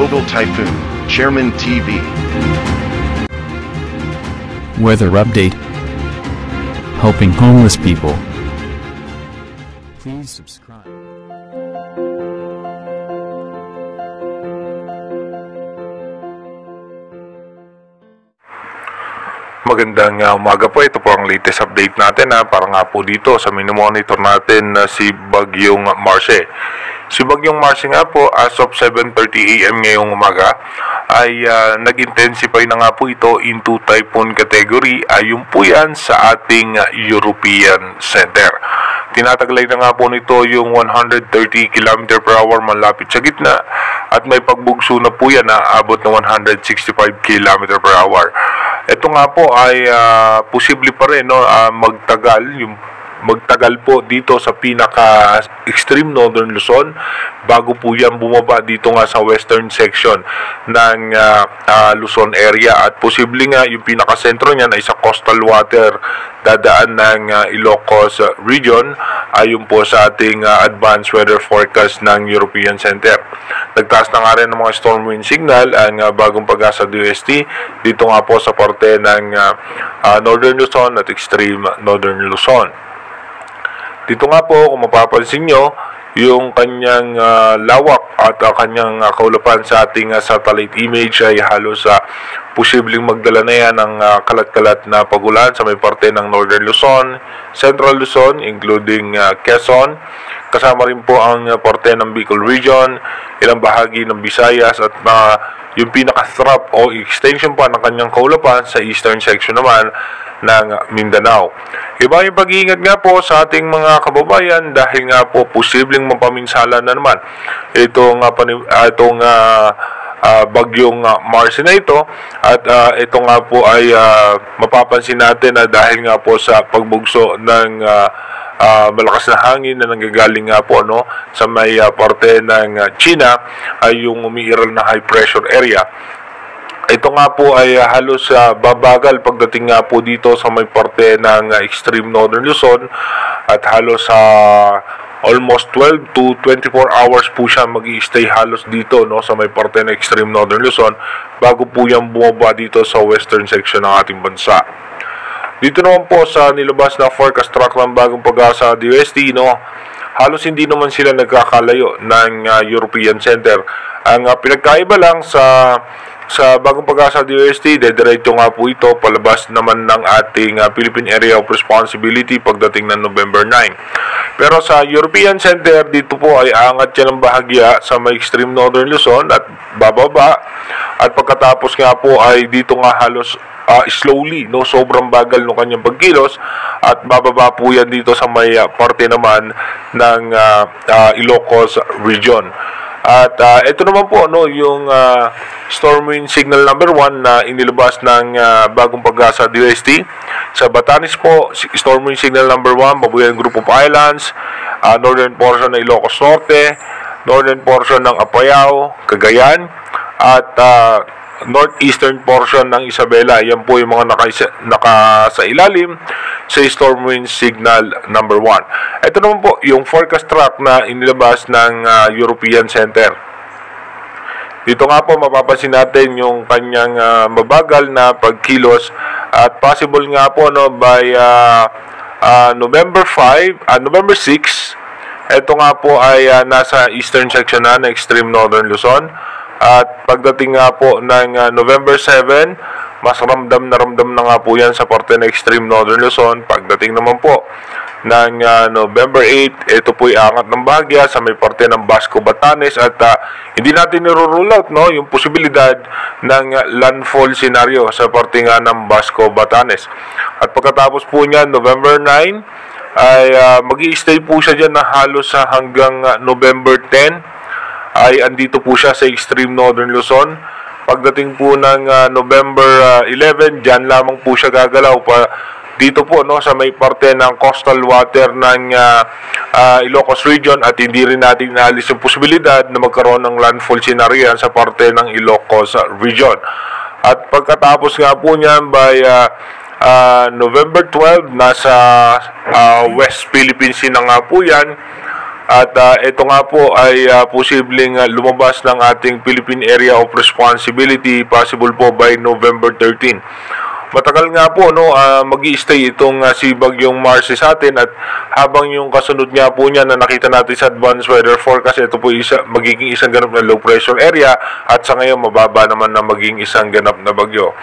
Global Typhoon, Chairman TV. Weather update. Helping homeless people. Please subscribe. Magandang umaga po. Ito po ang latest update natin para nga po dito sa monitor natin na si Bagyong Marce. Si Bagyong Marce nga po as of 7:30 AM ngayong umaga ay nag-intensify na nga po ito into typhoon category. Ayon po yan sa ating European Center. Tinataglay na nga po nito yung 130 km/h malapit sa gitna at may pagbugso na po yan na abot ng 165 km/h. Ito nga po ay posible pa rin magtagal po dito sa pinaka-extreme northern Luzon bago po yan bumaba dito nga sa western section ng Luzon area, at posible nga yung pinaka-sentro niyan ay sa coastal water dadaan ng Ilocos region ayon po sa ating advanced weather forecast ng European Center. Nagtaas na nga rin ng mga storm wind signal ang bagong pag-asa DOST dito nga po sa parte ng northern Luzon at extreme northern Luzon. Dito nga po, kung mapapansin nyo, yung kanyang lawak at kanyang kaulapan sa ating satellite image ay halos posibleng magdala na yan ng kalat-kalat na pagulan sa may parte ng Northern Luzon, Central Luzon, including Quezon. Kasama rin po ang parte ng Bicol Region, ilang bahagi ng Visayas at yung pinaka-thrust o extension pa ng kanyang kaulapan sa eastern section naman ng Mindanao. Iba yung pag-iingat nga po sa ating mga kababayan dahil nga po posibleng mapaminsala na naman itong Bagyong Marce na ito, at ito nga po ay mapapansin natin na dahil nga po sa pagbugso ng malakas na hangin na nanggagaling nga po sa may parte ng China ay yung umiiral na high pressure area. Ito nga po ay halos babagal pagdating nga po dito sa may parte ng extreme northern Luzon, at halos almost 12 to 24 hours po siya mag-i-stay halos dito sa may parte ng extreme northern Luzon bago po yan bumaba dito sa western section ng ating bansa. Dito naman po sa nilabas na forecast track ng bagong pag-asa DOST, halos hindi naman sila nagkakalayo ng European Center. Ang pinagkaiba lang sa bagong pag-asa DOST, dediretso nga po ito palabas naman ng ating Philippine Area of Responsibility pagdating ng November 9. Pero sa European Center, dito po ay aangat siya ng bahagya sa may extreme northern Luzon at bababa, at pagkatapos nga po ay dito nga halos slowly, sobrang bagal ng kanyang pagkilos, at bababa po yan dito sa may parte naman ng Ilocos region. At ito naman po yung storm wind signal number 1 na inilabas ng bagong pag-asa DOST. Sa Batanes po, storm wind signal number 1, Babuyan Group of Islands, northern portion ng Ilocos Norte, northern portion ng Apayao, Cagayan, at northeastern portion ng Isabela. Yan po yung mga sa ilalim sa storm wind signal number 1. Ito naman po yung forecast track na inilabas ng European Center. Dito nga po mapapansin natin yung kanyang mabagal na pagkilos, at possible nga po by November 6, ito nga po ay nasa eastern section na ng extreme northern Luzon. At pagdating nga po ng November 7, mas ramdam na nga po yan sa parte ng extreme northern Luzon. Pagdating naman po ng November 8, ito po angat ng bahagya sa may parte ng Basco, Batanes, at hindi natin nirurule out yung posibilidad ng landfall scenario sa parte nga ng Basco, Batanes. At pagkatapos po niyan, November 9, ay mag-i-stay po siya dyan na halos hanggang November 10, ay andito po siya sa extreme northern Luzon. Pagdating po ng November 11, dyan lamang po siya gagalaw pa dito po sa may parte ng coastal water ng Ilocos region, at hindi rin natin naalis yung posibilidad na magkaroon ng landfall scenario sa parte ng Ilocos region. At pagkatapos nga po niyan by November 12, nasa West Philippine Sea na nga po yan. At ito nga po ay posibleng lumabas ng ating Philippine Area of Responsibility, possible po by November 13. Matagal nga po mag-i-stay itong si Bagyong Marcy sa atin, at habang yung kasunod nga po niya na nakita natin sa advanced weather forecast, ito po magiging isang ganap na low pressure area, at sa ngayon mababa naman na maging isang ganap na bagyo.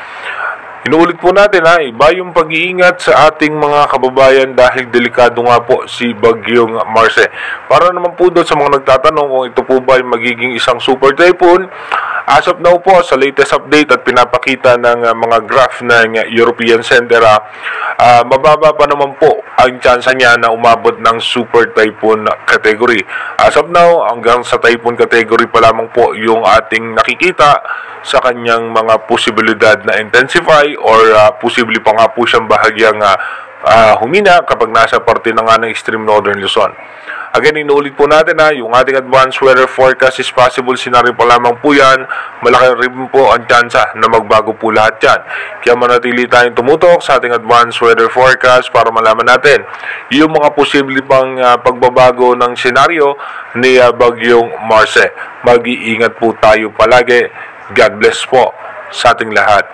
Inuulit po natin iba yung pag-iingat sa ating mga kababayan dahil delikado nga po si Bagyong Marcy. Para naman po doon sa mga nagtatanong kung ito po ba ay magiging isang super typhoon, as of now po sa latest update at pinapakita ng mga graph ng European Center, mababa pa naman po ang tsansa niya na umabot ng super typhoon category. As of now, hanggang sa typhoon category pa lamang po yung ating nakikita sa kanyang mga posibilidad na intensify, or posible pa nga po siyang bahagyang humina kapag nasa parte na nga ng extreme northern Luzon. Again, inuulit po natin yung ating advanced weather forecast is possible scenario pa lamang po yan. Malaki rin po ang tsansa na magbago po lahat yan. Kaya manatili tayong tumutok sa ating advanced weather forecast para malaman natin yung mga posible pang pagbabago ng senaryo ni Bagyong Marcy. Mag-iingat po tayo palagi. God bless po sa ating lahat.